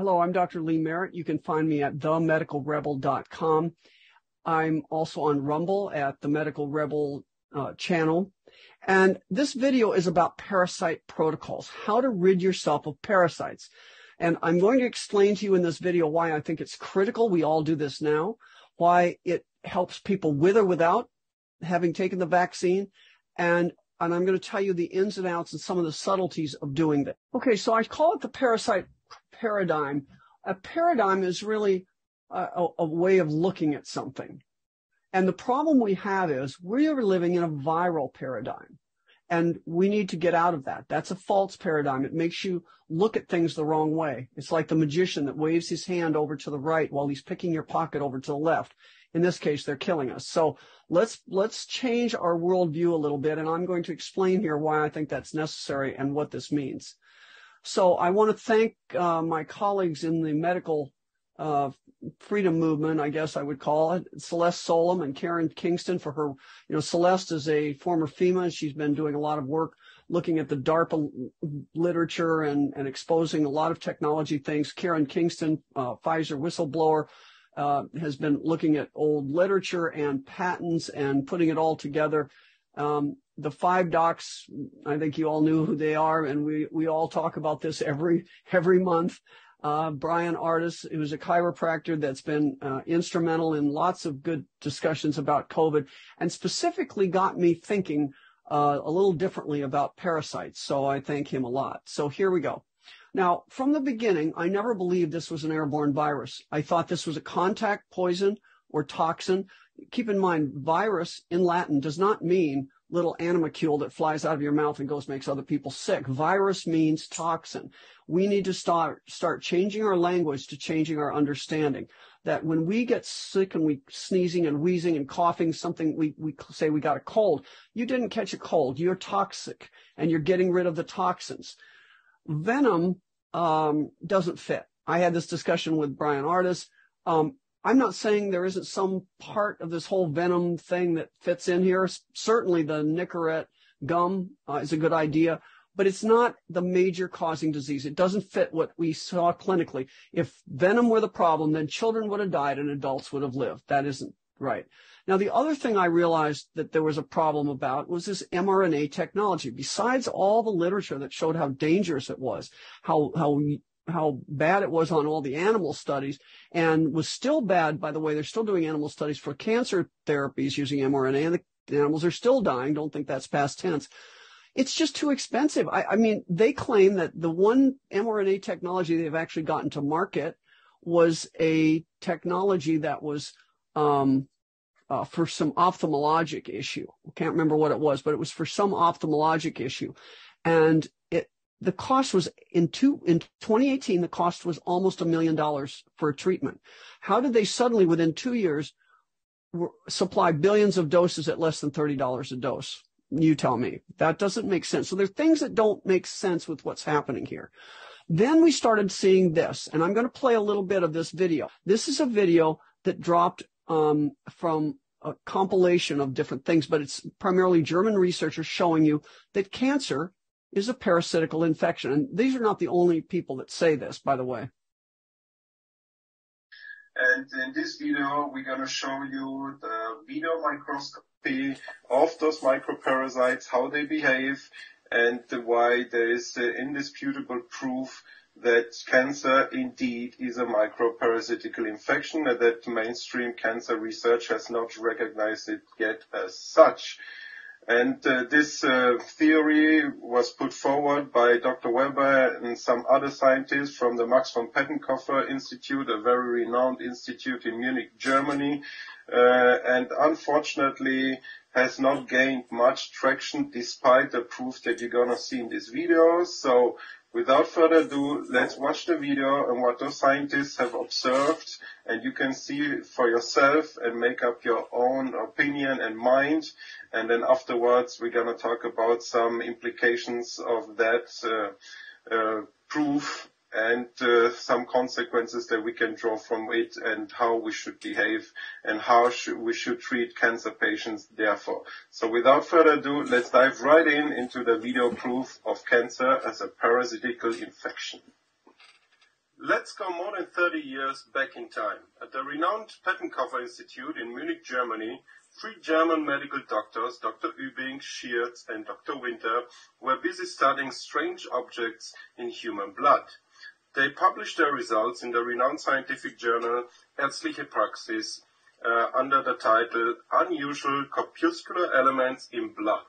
Hello, I'm Dr. Lee Merritt. You can find me at themedicalrebel.com. I'm also on Rumble at the Medical Rebel channel. And this video is about parasite protocols, how to rid yourself of parasites. And I'm going to explain to you in this video why I think it's critical. We all do this now, why it helps people with or without having taken the vaccine. And I'm going to tell you the ins and outs and some of the subtleties of doing that. Okay, so I call it the parasite paradigm. A paradigm is really a way of looking at something. And the problem we have is we are living in a viral paradigm. And we need to get out of that. That's a false paradigm. It makes you look at things the wrong way. It's like the magician that waves his hand over to the right while he's picking your pocket over to the left. In this case, they're killing us. So let's change our worldview a little bit. And I'm going to explain here why I think that's necessary and what this means. So I want to thank my colleagues in the medical freedom movement, I guess I would call it, Celeste Solem and Karen Kingston for her. Celeste is a former FEMA. She's been doing a lot of work looking at the DARPA literature and exposing a lot of technology things. Karen Kingston, Pfizer whistleblower, has been looking at old literature and patents and putting it all together. The 5 docs, I think you all knew who they are, and we all talk about this every month. Brian Artis, who's a chiropractor that's been instrumental in lots of good discussions about COVID, and specifically got me thinking a little differently about parasites. So I thank him a lot. So here we go. Now, from the beginning, I never believed this was an airborne virus. I thought this was a contact poison or toxin. Keep in mind, virus in Latin does not mean little animalcule that flies out of your mouth and makes other people sick. Virus means toxin. We need to start changing our language to changing our understanding. That when we get sick and we sneezing and wheezing and coughing, something we say we got a cold. You didn't catch a cold. You're toxic and you're getting rid of the toxins. Venom doesn't fit. I had this discussion with Brian Artis. I'm not saying there isn't some part of this whole venom thing that fits in here. Certainly the Nicorette gum is a good idea, but it's not the major causing disease. It doesn't fit what we saw clinically. If venom were the problem, then children would have died and adults would have lived. That isn't right. Now, the other thing I realized that there was a problem about was this mRNA technology. Besides all the literature that showed how dangerous it was, how bad it was on all the animal studies, and was still bad, by the way. They're still doing animal studies for cancer therapies using mRNA, and the animals are still dying. Don't think that's past tense. It's just too expensive. I mean, they claim that the one mRNA technology they've actually gotten to market was a technology that was for some ophthalmologic issue. I can't remember what it was, but it was for some ophthalmologic issue. And the cost was in 2018, the cost was almost $1 million for a treatment. How did they suddenly, within 2 years, supply billions of doses at less than $30 a dose? You tell me. That doesn't make sense. So there are things that don't make sense with what's happening here. Then we started seeing this, and I'm going to play a little bit of this video. This is a video that dropped from a compilation of different things, but it's primarily German researchers showing you that cancer is a parasitical infection. And these are not the only people that say this, by the way. And in this video, we're going to show you the video microscopy of those microparasites, how they behave, and why there is indisputable proof that cancer indeed is a microparasitical infection, and that mainstream cancer research has not recognized it yet as such. And this theory was put forward by Dr. Weber and some other scientists from the Max von Pettenkofer Institute, a very renowned institute in Munich, Germany, and unfortunately has not gained much traction despite the proof that you're going to see in this video. So without further ado, let's watch the video and what those scientists have observed, and you can see for yourself and make up your own opinion and mind. And then afterwards, we're going to talk about some implications of that proof and some consequences that we can draw from it, and how we should behave and how we should treat cancer patients therefore. So without further ado, let's dive right into the video proof of cancer as a parasitical infection. Let's go more than 30 years back in time. At the renowned Pettenkofer Institute in Munich, Germany, 3 German medical doctors, Dr. Übing, Schiertz and Dr. Winter, were busy studying strange objects in human blood. They published their results in the renowned scientific journal Ärztliche Praxis under the title Unusual Corpuscular Elements in Blood.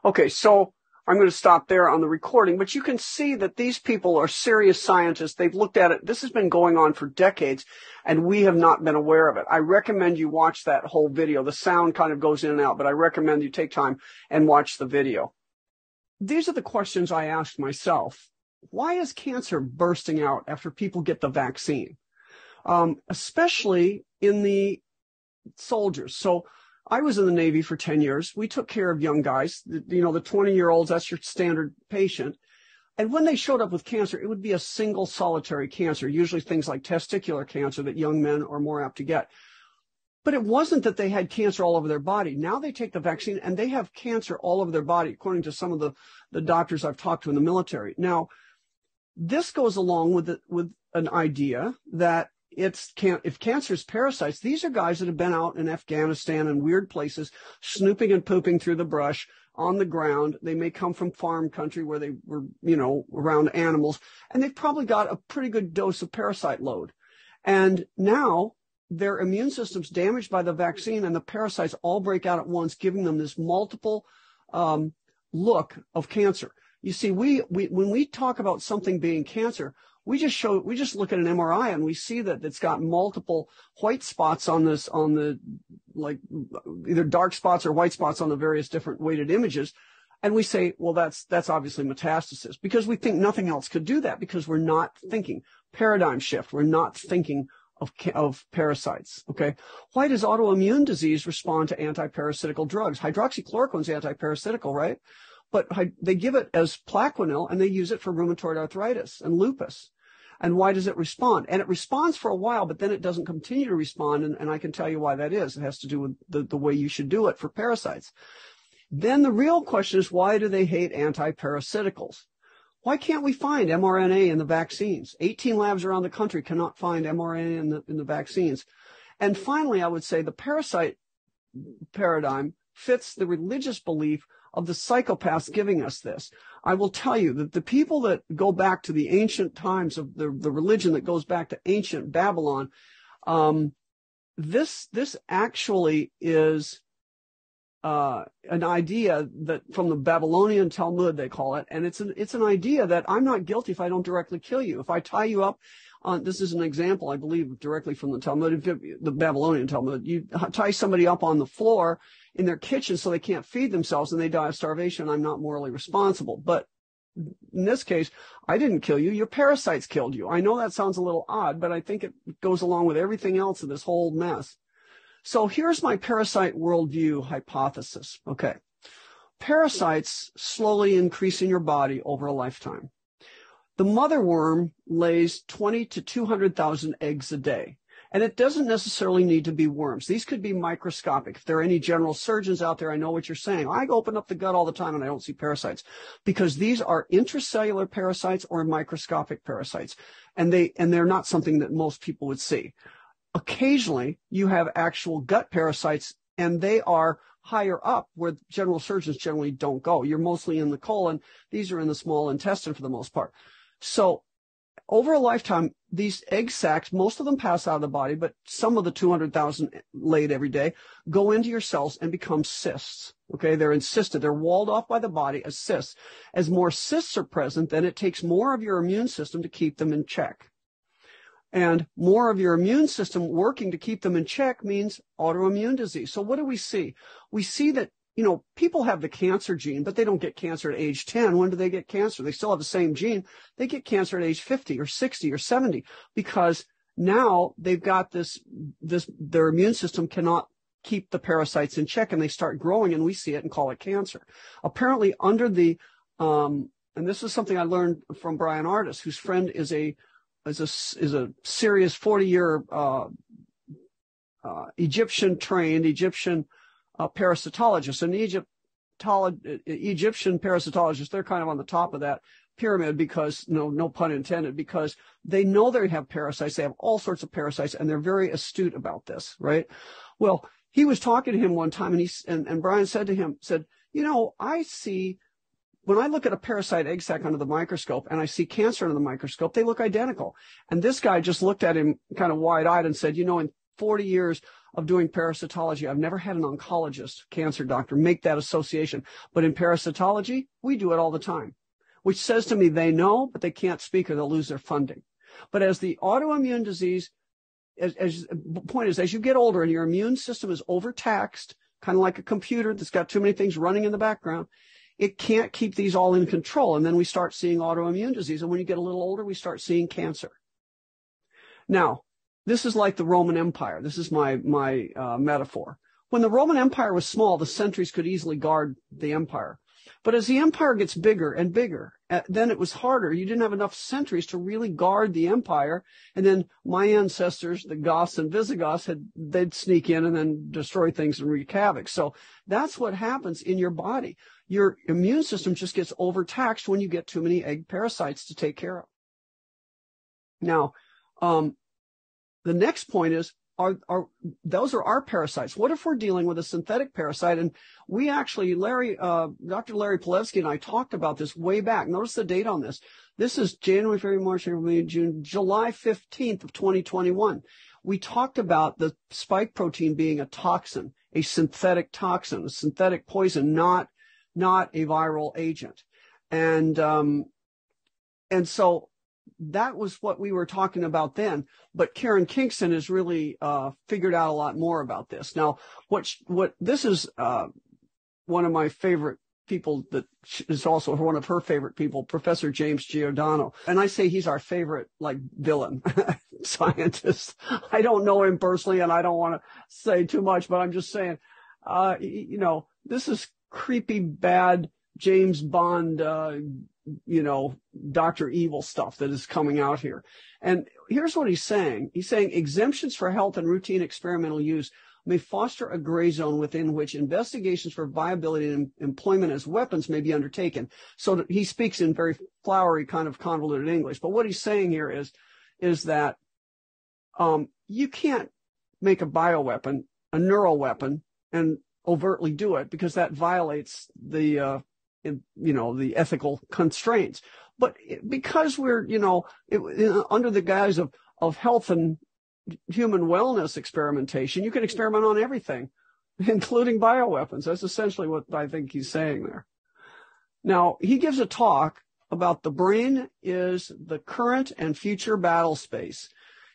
Okay, so I'm going to stop there on the recording, but you can see that these people are serious scientists. They've looked at it. This has been going on for decades, and we have not been aware of it. I recommend you watch that whole video. The sound kind of goes in and out, but I recommend you take time and watch the video. These are the questions I asked myself. Why is cancer bursting out after people get the vaccine? Especially in the soldiers. So I was in the Navy for 10 years. We took care of young guys, the 20-year-olds, that's your standard patient. And when they showed up with cancer, it would be a single solitary cancer, usually things like testicular cancer that young men are more apt to get. But it wasn't that they had cancer all over their body. Now they take the vaccine and they have cancer all over their body, according to some of the doctors I've talked to in the military. Now, this goes along with an idea that if cancer is parasites, these are guys that have been out in Afghanistan and weird places, snooping and pooping through the brush on the ground. They may come from farm country where they were, around animals, and they've probably got a pretty good dose of parasite load. And now their immune system's damaged by the vaccine, and the parasites all break out at once, giving them this multiple look of cancer. You see, when we talk about something being cancer, we just look at an MRI and we see that it's got multiple white spots on either dark spots or white spots on the various different weighted images. And we say, well, that's obviously metastasis, because we think nothing else could do that, because we're not thinking paradigm shift. We're not thinking of parasites. Okay. Why does autoimmune disease respond to antiparasitical drugs? Hydroxychloroquine's antiparasitical, right? But they give it as Plaquenil, and they use it for rheumatoid arthritis and lupus. And why does it respond? And it responds for a while, but then it doesn't continue to respond. And I can tell you why that is. It has to do with the way you should do it for parasites. Then the real question is, why do they hate antiparasiticals? Why can't we find mRNA in the vaccines? 18 labs around the country cannot find mRNA in the vaccines. And finally, I would say the parasite paradigm fits the religious belief of the psychopaths giving us this. I will tell you that the people that go back to the ancient times of the religion that goes back to ancient Babylon, this actually is an idea that from the Babylonian Talmud, they call it, and it's an idea that I'm not guilty if I don't directly kill you. If I tie you up on, this is an example, I believe, directly from the Talmud, the Babylonian Talmud. You tie somebody up on the floor in their kitchen so they can't feed themselves and they die of starvation. I'm not morally responsible. But in this case, I didn't kill you. Your parasites killed you. I know that sounds a little odd, but I think it goes along with everything else in this whole mess. So here's my parasite worldview hypothesis. Okay. Parasites slowly increase in your body over a lifetime. The mother worm lays 20 to 200,000 eggs a day. And it doesn't necessarily need to be worms. These could be microscopic. If there are any general surgeons out there, I know what you're saying. I open up the gut all the time and I don't see parasites, because these are intracellular parasites or microscopic parasites. And they're not something that most people would see. Occasionally, you have actual gut parasites, and they are higher up where general surgeons generally don't go. You're mostly in the colon. These are in the small intestine for the most part. So over a lifetime, these egg sacs, most of them pass out of the body, but some of the 200,000 laid every day go into your cells and become cysts. Okay, they're encysted. They're walled off by the body as cysts. As more cysts are present, then it takes more of your immune system to keep them in check. And more of your immune system working to keep them in check means autoimmune disease. So what do we see? We see that, people have the cancer gene, but they don't get cancer at age 10. When do they get cancer? They still have the same gene. They get cancer at age 50 or 60 or 70, because now they've got their immune system cannot keep the parasites in check, and they start growing, and we see it and call it cancer. Apparently under the, and this is something I learned from Brian Ardis, whose friend is a serious 40-year Egyptian parasitologist. In Egypt, Egyptian parasitologists, they're kind of on the top of that pyramid because, no pun intended, because they know they have parasites. They have all sorts of parasites, and they're very astute about this, right? Well, he was talking to him one time, and Brian said to him, I see, when I look at a parasite egg sac under the microscope and I see cancer under the microscope, they look identical. And this guy just looked at him kind of wide-eyed and said, in 40 years of doing parasitology, I've never had an oncologist, cancer doctor, make that association. But in parasitology, we do it all the time, which says to me they know, but they can't speak or they'll lose their funding. But as the autoimmune disease, the point is, as you get older and your immune system is overtaxed, kind of like a computer that's got too many things running in the background, it can't keep these all in control. And then we start seeing autoimmune disease. And when you get a little older, we start seeing cancer. Now, this is like the Roman Empire. This is my metaphor. When the Roman Empire was small, the sentries could easily guard the empire. But as the empire gets bigger and bigger, then it was harder. You didn't have enough sentries to really guard the empire. And then my ancestors, the Goths and Visigoths, they'd sneak in and then destroy things and wreak havoc. So that's what happens in your body. Your immune system just gets overtaxed when you get too many egg parasites to take care of. Now, the next point is, those are our parasites. What if we're dealing with a synthetic parasite? And we actually, Dr. Larry Palevsky and I talked about this way back. Notice the date on this. This is January, February, March, April, May, June, July 15th of 2021. We talked about the spike protein being a toxin, a synthetic toxin, a synthetic poison, not a viral agent. And so that was what we were talking about then. But Karen Kingston has really figured out a lot more about this. Now, this is one of my favorite people that is also one of her favorite people, Professor James Giordano. And I say he's our favorite, villain scientist. I don't know him personally, and I don't want to say too much, but I'm just saying, this is creepy, bad James Bond, Dr. Evil stuff that is coming out here. And here's what he's saying. He's saying exemptions for health and routine experimental use may foster a gray zone within which investigations for viability and employment as weapons may be undertaken. So he speaks in very flowery kind of convoluted English. But what he's saying here is that you can't make a bioweapon, a neural weapon, and overtly do it, because that violates the ethical constraints. But because we're, under the guise of health and human wellness experimentation, you can experiment on everything, including bioweapons. That's essentially what I think he's saying there. Now, he gives a talk about the brain is the current and future battle space.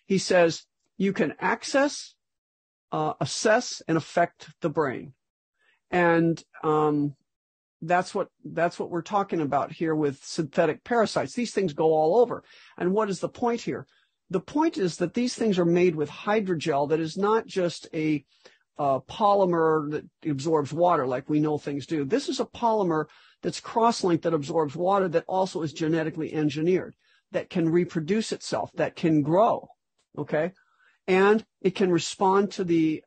He says you can access, assess, and affect the brain. And that's what we're talking about here with synthetic parasites. These things go all over. And what is the point here? The point is that these things are made with hydrogel that is not just a polymer that absorbs water like we know things do. This is a polymer that's cross-linked that absorbs water, that also is genetically engineered, that can reproduce itself, that can grow, okay? And it can respond to the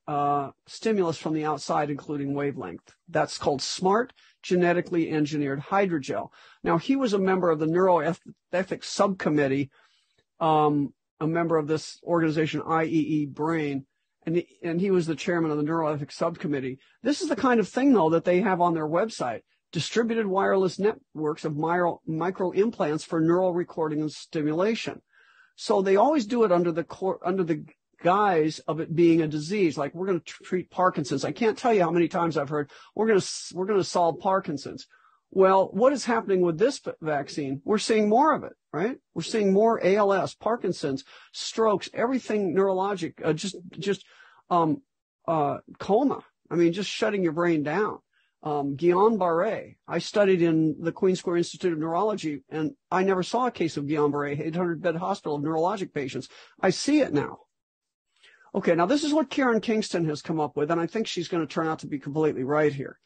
stimulus from the outside, including wavelength. That's called smart genetically engineered hydrogel. Now, he was a member of the neuroethics subcommittee, a member of this organization, IEE Brain, and he was the chairman of the neuroethics subcommittee. This is the kind of thing, though, that they have on their website: distributed wireless networks of micro implants for neural recording and stimulation. So they always do it under the guise of it being a disease. Like, we're going to treat Parkinson's. I can't tell you how many times I've heard we're going to solve Parkinson's. Well, what is happening with this vaccine? We're seeing more of it, right? We're seeing more ALS, Parkinson's, strokes, everything neurologic, coma. I mean, just shutting your brain down. Guillain-Barré. I studied in the Queen Square Institute of Neurology, and I never saw a case of Guillain-Barré, 800-bed hospital of neurologic patients. I see it now. Okay, now this is what Karen Kingston has come up with, and I think she's going to turn out to be completely right here,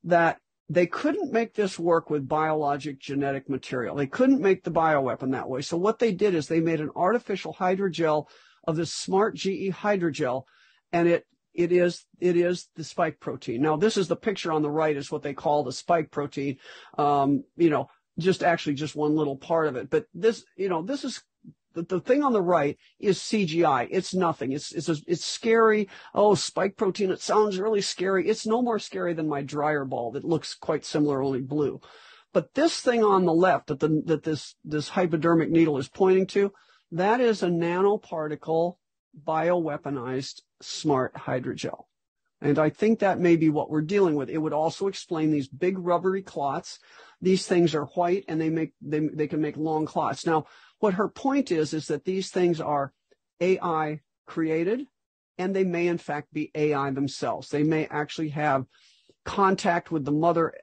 that they couldn't make this work with biologic genetic material. They couldn't make the bioweapon that way. So what they did is they made an artificial hydrogel of this smart GE hydrogel, and it It is the spike protein. Now, this is the picture on the right is what they call the spike protein. Just one little part of it. But this is the thing on the right is CGI. It's nothing. It's scary. Oh, spike protein. It sounds really scary. It's no more scary than my dryer ball that looks quite similar, only blue. But this thing on the left that this hypodermic needle is pointing to, that is a nanoparticle bioweaponized smart hydrogel. And I think that may be what we're dealing with. It would also explain these big rubbery clots. These things are white and they can make long clots. Now, what her point is that these things are AI created, and they may in fact be AI themselves. They may actually have contact with the mother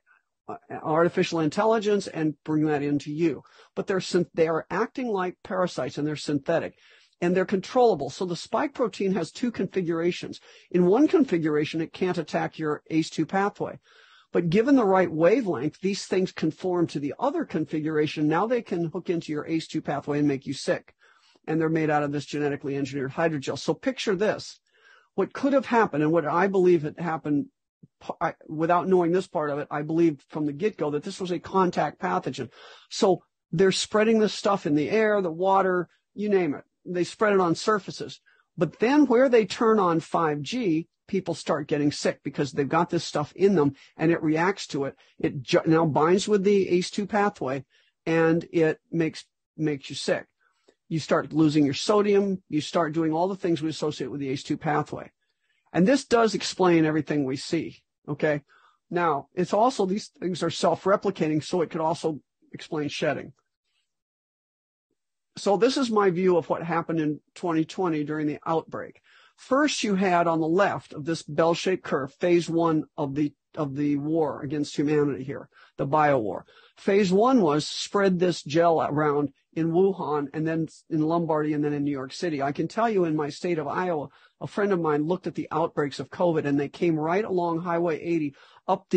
artificial intelligence and bring that into you. But they are acting like parasites, and they're synthetic. And they're controllable. So the spike protein has two configurations. In one configuration, it can't attack your ACE2 pathway. But given the right wavelength, these things conform to the other configuration. Now they can hook into your ACE2 pathway and make you sick. And they're made out of this genetically engineered hydrogel. So picture this. What could have happened, and what I believe had happened, without knowing this part of it, I believed from the get-go that this was a contact pathogen. So they're spreading this stuff in the air, the water, you name it. They spread it on surfaces. But then where they turn on 5G, people start getting sick because they've got this stuff in them and it reacts to it. It now binds with the ACE2 pathway and it makes you sick. You start losing your sodium. You start doing all the things we associate with the ACE2 pathway. And this does explain everything we see. Okay. Now, it's also, these things are self-replicating, so it could also explain shedding. So this is my view of what happened in 2020 during the outbreak. First, you had on the left of this bell-shaped curve, phase one of the war against humanity here, the bio war. Phase one was spread this gel around in Wuhan and then in Lombardy and then in New York City. I can tell you in my state of Iowa, a friend of mine looked at the outbreaks of COVID and they came right along Highway 80 up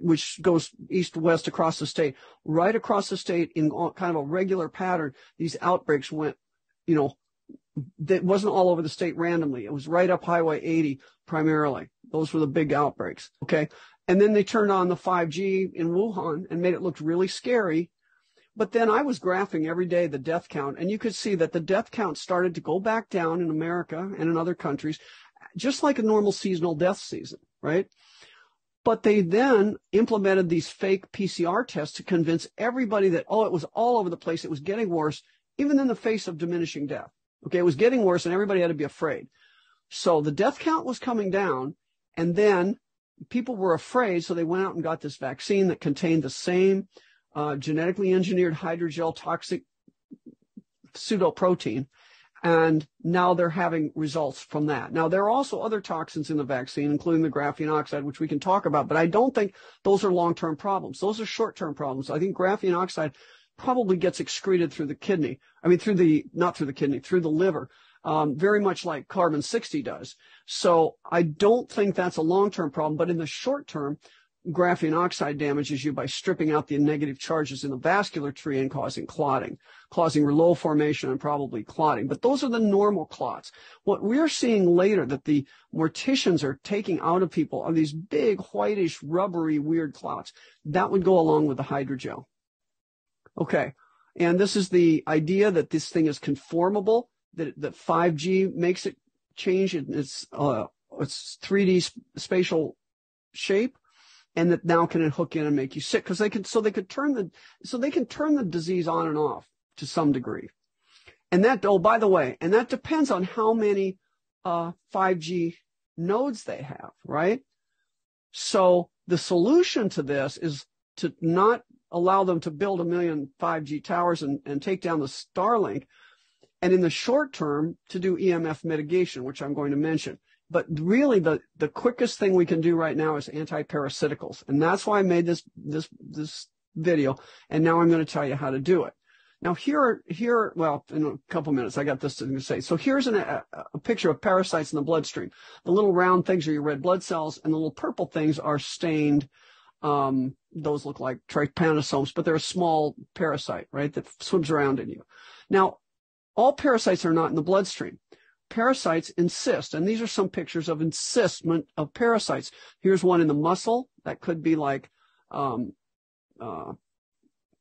which goes east-west across the state, right across the state in kind of a regular pattern. These outbreaks went, that wasn't all over the state randomly. It was right up Highway 80 primarily. Those were the big outbreaks. Okay. And then they turned on the 5G in Wuhan and made it look really scary. But then I was graphing every day the death count, and you could see that the death count started to go back down in America and in other countries, just like a normal seasonal death season, right? But they then implemented these fake PCR tests to convince everybody that, it was all over the place. It was getting worse, even in the face of diminishing death. Okay, it was getting worse, and everybody had to be afraid. So the death count was coming down, and then people were afraid, so they went out and got this vaccine that contained the same genetically engineered hydrogel toxic pseudoprotein, and now they're having results from that. Now, there are also other toxins in the vaccine, including the graphene oxide, which we can talk about, but I don't think those are long-term problems. Those are short-term problems. I think graphene oxide probably gets excreted through the kidney. I mean, through the liver, very much like carbon-60 does. So I don't think that's a long-term problem, but in the short term, graphene oxide damages you by stripping out the negative charges in the vascular tree and causing clotting, causing rouleau formation and probably clotting. But those are the normal clots. What we're seeing later that the morticians are taking out of people are these big, whitish, rubbery, weird clots. That would go along with the hydrogel. Okay. And this is the idea that this thing is conformable, that 5G makes it change in its 3D spatial shape, and that now can it hook in and make you sick because they can turn the disease on and off to some degree. And that, by the way, and that depends on how many 5G nodes they have, right? So the solution to this is to not allow them to build 1 million 5G towers and take down the Starlink, and in the short term to do EMF mitigation, which I'm going to mention. But really the quickest thing we can do right now is anti-parasiticals. And that's why I made this video. And now I'm going to tell you how to do it. Now well, in a couple minutes, I got this to say. So here's a picture of parasites in the bloodstream. The little round things are your red blood cells, and the little purple things are stained. Those look like trypanosomes, but they're a small parasite, right, that swims around in you. Now, all parasites are not in the bloodstream. parasites in cysts. And these are some pictures of encystment of parasites. Here's one in the muscle. That could be like,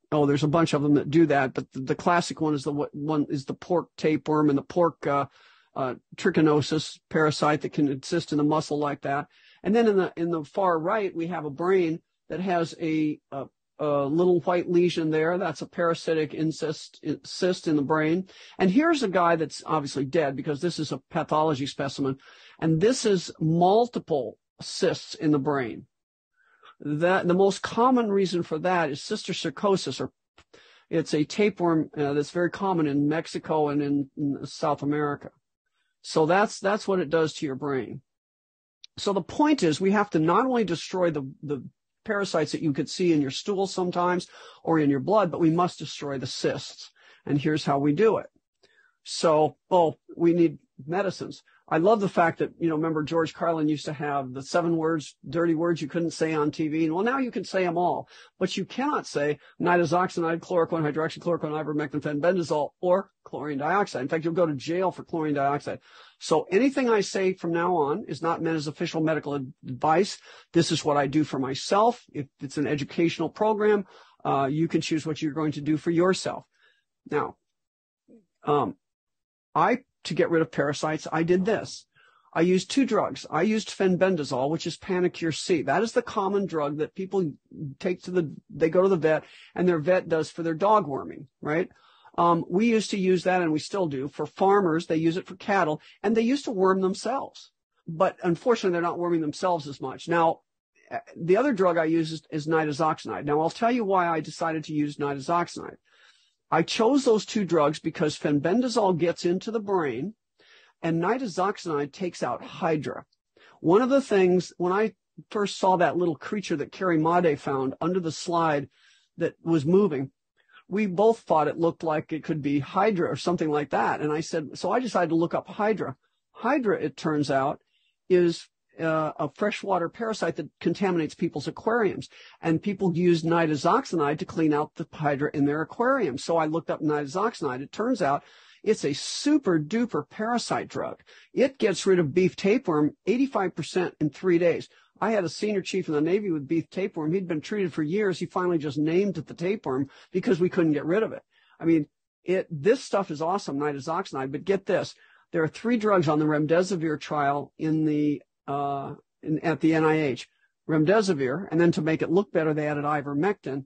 there's a bunch of them that do that, but the classic one is the pork tapeworm and the pork trichinosis parasite that can encysted in the muscle like that. And then in the far right, we have a brain that has a little white lesion there. That's a parasitic cyst in the brain. And here's a guy that's obviously dead because this is a pathology specimen. And this is multiple cysts in the brain. The most common reason for that is cysticercosis, or it's a tapeworm that's very common in Mexico and in South America. So that's what it does to your brain. So the point is we have to not only destroy the parasites that you could see in your stool sometimes or in your blood, but we must destroy the cysts. And here's how we do it. So, we need medicines. I love the fact that, remember George Carlin used to have the 7 words, dirty words you couldn't say on TV. And well, now you can say them all, but you cannot say nitazoxanide, chloroquine, hydroxychloroquine, ivermectin, fenbendazole, or chlorine dioxide. In fact, you'll go to jail for chlorine dioxide. So anything I say from now on is not meant as official medical advice. This is what I do for myself. If it's an educational program, you can choose what you're going to do for yourself. Now, to get rid of parasites, I did this. I used 2 drugs. I used fenbendazole, which is Panacur C. That is the common drug that people take they go to the vet, and their vet does for their dog worming, right? We used to use that, and we still do. For farmers, they use it for cattle, and they used to worm themselves. But unfortunately, they're not worming themselves as much. Now, the other drug I use is nitazoxanide. Now, I'll tell you why I decided to use nitazoxanide. I chose those 2 drugs because fenbendazole gets into the brain and nitazoxanide takes out Hydra. One of the things, when I first saw that little creature that Carrie Made found under the slide that was moving, we both thought it looked like it could be Hydra or something like that. And so I decided to look up Hydra. Hydra, it turns out, is a freshwater parasite that contaminates people's aquariums. And people use nitazoxanide to clean out the Hydra in their aquarium. So I looked up nitazoxanide. It turns out it's a super duper parasite drug. It gets rid of beef tapeworm 85% in 3 days. I had a senior chief in the Navy with beef tapeworm. He'd been treated for years. He finally just named it the tapeworm because we couldn't get rid of it. I mean, this stuff is awesome, nitazoxanide, but get this. There are 3 drugs on the remdesivir trial at the NIH, remdesivir, and then to make it look better, they added ivermectin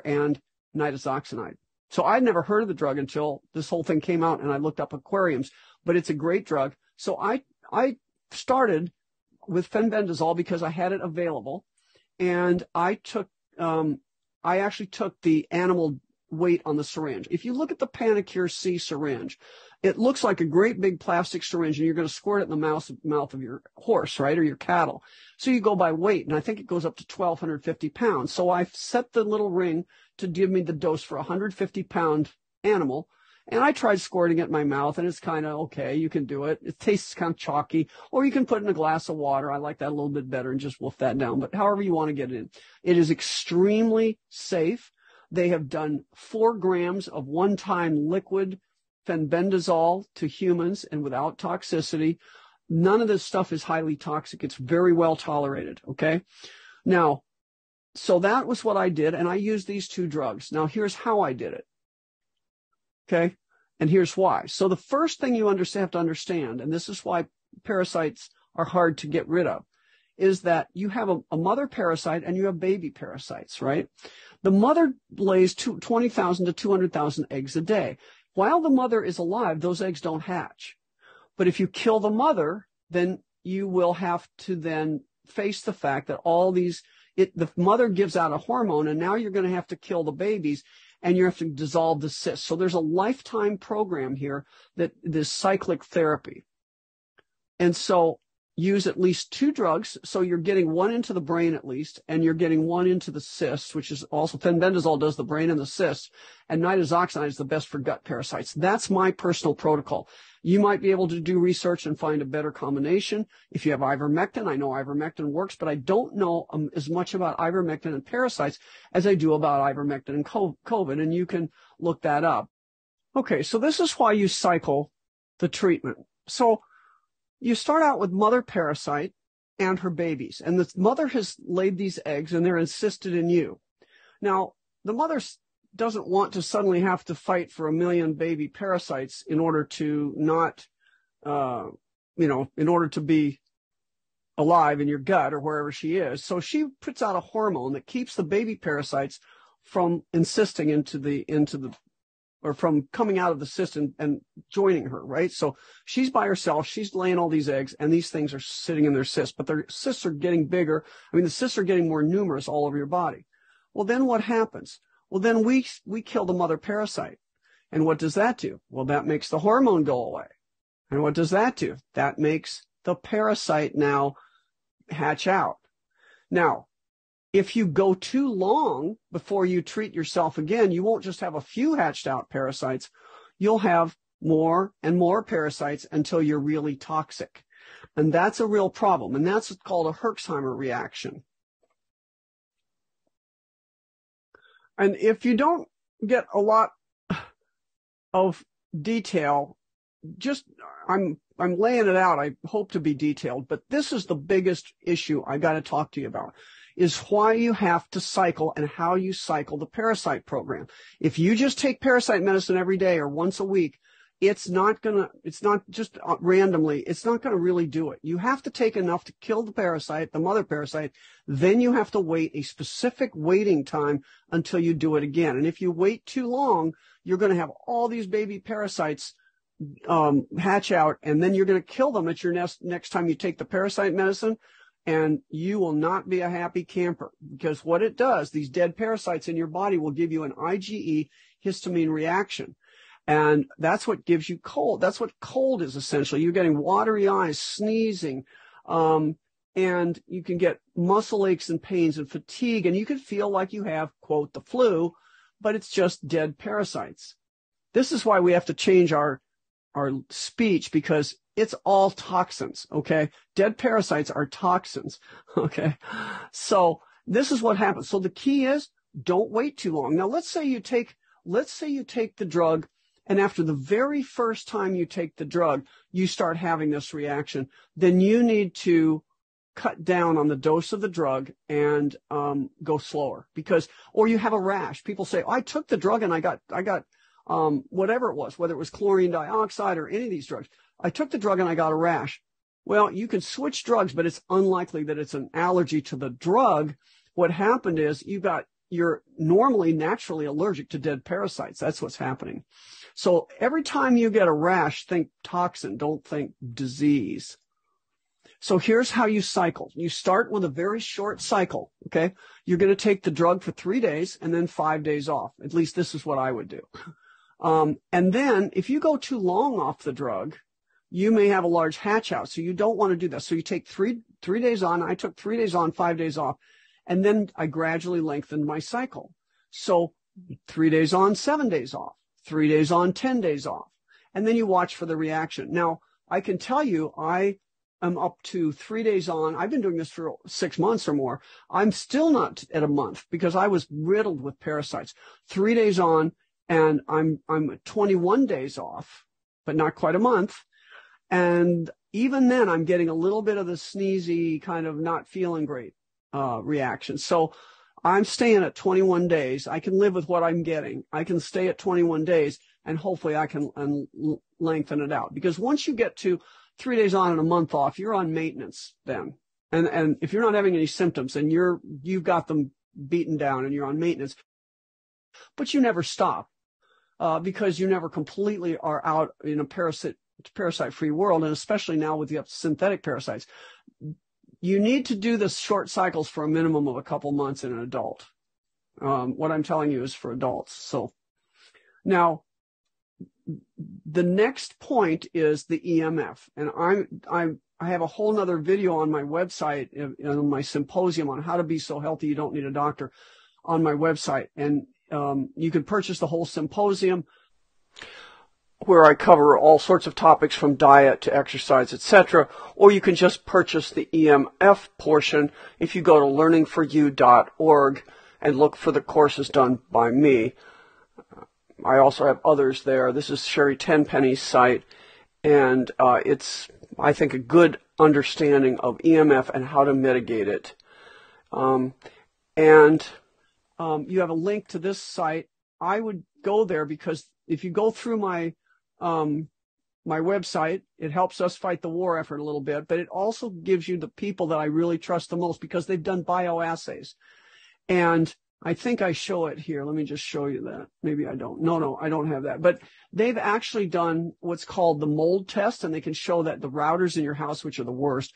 and nitazoxanide. So I'd never heard of the drug until this whole thing came out, and I looked up aquariums, but it's a great drug. So I started with fenbendazole because I had it available, and I actually took the animal weight on the syringe. If you look at the Panacur C syringe, it looks like a great big plastic syringe, and you're going to squirt it in the mouth of your horse, right, or your cattle. So you go by weight, and I think it goes up to 1,250 pounds. So I set the little ring to give me the dose for a 150-pound animal, and I tried squirting it in my mouth, and it's kind of okay. You can do it. It tastes kind of chalky, or you can put it in a glass of water. I like that a little bit better and just wolf that down, but however you want to get it in. It is extremely safe. They have done 4 grams of one-time liquid fenbendazole to humans and without toxicity. None of this stuff is highly toxic. It's very well tolerated, okay? Now, so that was what I did, and I used these 2 drugs. Now, here's how I did it, okay? And here's why. So the first thing you have to understand, and this is why parasites are hard to get rid of, is that you have a mother parasite and you have baby parasites, right? The mother lays 20,000 to 200,000 eggs a day. While the mother is alive, those eggs don't hatch. But if you kill the mother, then you will have to then face the fact that the mother gives out a hormone, and now you're going to have to kill the babies, and you have to dissolve the cyst. So there's a lifetime program here that this cyclic therapy. And so use at least 2 drugs. So you're getting 1 into the brain at least, and you're getting 1 into the cysts, which is also fenbendazole does the brain and the cysts, and nitazoxanide is the best for gut parasites. That's my personal protocol. You might be able to do research and find a better combination. If you have ivermectin, I know ivermectin works, but I don't know as much about ivermectin and parasites as I do about ivermectin and COVID, and you can look that up. Okay, so this is why you cycle the treatment. So you start out with mother parasite and her babies, and the mother has laid these eggs and they're encysted in you. Now, the mother doesn't want to suddenly have to fight for 1 million baby parasites in order to not, in order to be alive in your gut or wherever she is. So she puts out a hormone that keeps the baby parasites from encysting or from coming out of the cyst and joining her, right? So she's by herself, she's laying all these eggs, and these things are sitting in their cysts, but their cysts are getting bigger. The cysts are getting more numerous all over your body. Well, then what happens? Well, then we kill the mother parasite. And what does that do? Well, that makes the hormone go away. And what does that do? That makes the parasite now hatch out. Now, if you go too long before you treat yourself again, you won't just have a few hatched out parasites. You'll have more and more parasites until you're really toxic. And that's a real problem. And that's called a Herxheimer reaction. And if you don't get a lot of detail, I'm laying it out. I hope to be detailed, but this is the biggest issue I got to talk to you about, is why you have to cycle and how you cycle the parasite program. If you just take parasite medicine every day or once a week, it's not just randomly, it's not going to really do it. You have to take enough to kill the parasite, the mother parasite. Then you have to wait a specific waiting time until you do it again. And if you wait too long, you're going to have all these baby parasites hatch out, and then you're going to kill them at your next time you take the parasite medicine, and you will not be a happy camper, because what it does, these dead parasites in your body will give you an IgE histamine reaction. And that's what gives you cold. That's what cold is essentially. You're getting watery eyes, sneezing, and you can get muscle aches and pains and fatigue, and you can feel like you have, quote, the flu, but it's just dead parasites. This is why we have to change our speech, because it's all toxins, okay? Dead parasites are toxins, okay? So this is what happens. So the key is, don't wait too long. Now, let's say you take the drug, and after the very first time you take the drug, you start having this reaction. Then you need to cut down on the dose of the drug and go slower, or you have a rash. People say, oh, I took the drug and I got whatever it was, whether it was chlorine dioxide or any of these drugs. I took the drug and I got a rash. Well, you can switch drugs, but it's unlikely that it's an allergy to the drug. What happened is you're normally naturally allergic to dead parasites. That's what's happening. So every time you get a rash, think toxin, don't think disease. So here's how you cycle. You start with a very short cycle, okay? You're going to take the drug for 3 days and then 5 days off. At least this is what I would do. And then if you go too long off the drug, you may have a large hatch out. So you don't want to do that. So you take three days on. I took 3 days on, 5 days off. And then I gradually lengthened my cycle. So 3 days on, 7 days off, 3 days on, 10 days off. And then you watch for the reaction. Now, I can tell you, I am up to 3 days on. I've been doing this for 6 months or more. I'm still not at a month because I was riddled with parasites. 3 days on, and I'm 21 days off, but not quite a month. And even then, I'm getting a little bit of the sneezy kind of not feeling great reaction. So I'm staying at 21 days. I can live with what I'm getting. I can stay at 21 days, and hopefully I can lengthen it out. Because once you get to 3 days on and a month off, you're on maintenance then. And if you're not having any symptoms and you've got them beaten down and you're on maintenance, but you never stop because you never completely are out in a parasite-free world, and especially now with the synthetic parasites. You need to do the short cycles for a minimum of a couple months in an adult. What I'm telling you is for adults. So now the next point is the EMF, and I have a whole nother video on my website, on my symposium on how to be so healthy you don't need a doctor, on my website, and you can purchase the whole symposium, where I cover all sorts of topics from diet to exercise, etc. Or you can just purchase the EMF portion if you go to learningforyou.org and look for the courses done by me. I also have others there. This is Sherry Tenpenny's site, And it's, I think, a good understanding of EMF and how to mitigate it. You have a link to this site. I would go there because if you go through my my website, it helps us fight the war effort a little bit, but it also gives you the people that I really trust the most because they've done bioassays. And I think I show it here. Let me just show you that. Maybe I don't. No, I don't have that. But they've actually done what's called the mold test, and they can show that the routers in your house, which are the worst,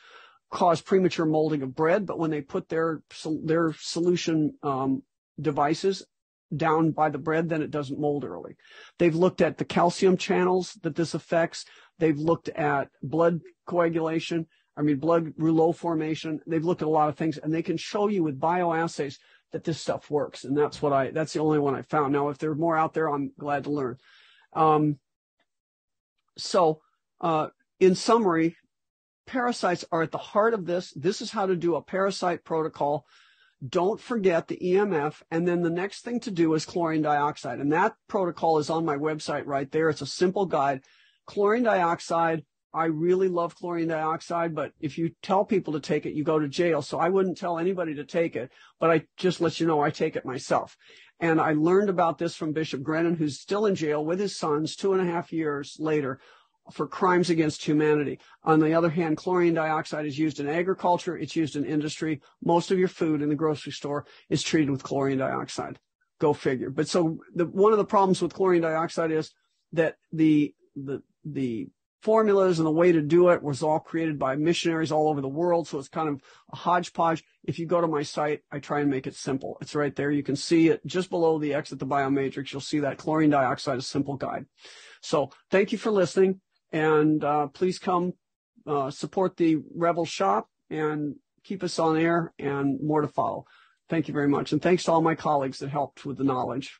cause premature molding of bread. But when they put their solution devices down by the bread, then it doesn't mold early. They've looked at the calcium channels that this affects. They've looked at blood coagulation, blood rouleau formation. They've looked at a lot of things, and they can show you with bioassays that this stuff works. And that's the only one I found. Now, if there are more out there, I'm glad to learn. In summary, parasites are at the heart of this. This is how to do a parasite protocol. Don't forget the EMF. And then the next thing to do is chlorine dioxide. And that protocol is on my website right there. It's a simple guide. Chlorine dioxide, I really love chlorine dioxide, but if you tell people to take it, you go to jail. So I wouldn't tell anybody to take it, but I just let you know I take it myself. And I learned about this from Bishop Grennan, who's still in jail with his sons 2.5 years later for crimes against humanity. On the other hand, chlorine dioxide is used in agriculture. It's used in industry. Most of your food in the grocery store is treated with chlorine dioxide. Go figure. But so one of the problems with chlorine dioxide is that the formulas and the way to do it was all created by missionaries all over the world. So it's kind of a hodgepodge. If you go to my site, I try and make it simple. It's right there. You can see it just below the Exit the Biomatrix. You'll see that chlorine dioxide, a simple guide. So thank you for listening. And please come support the Rebel Shop and keep us on air, and more to follow. Thank you very much. And thanks to all my colleagues that helped with the knowledge.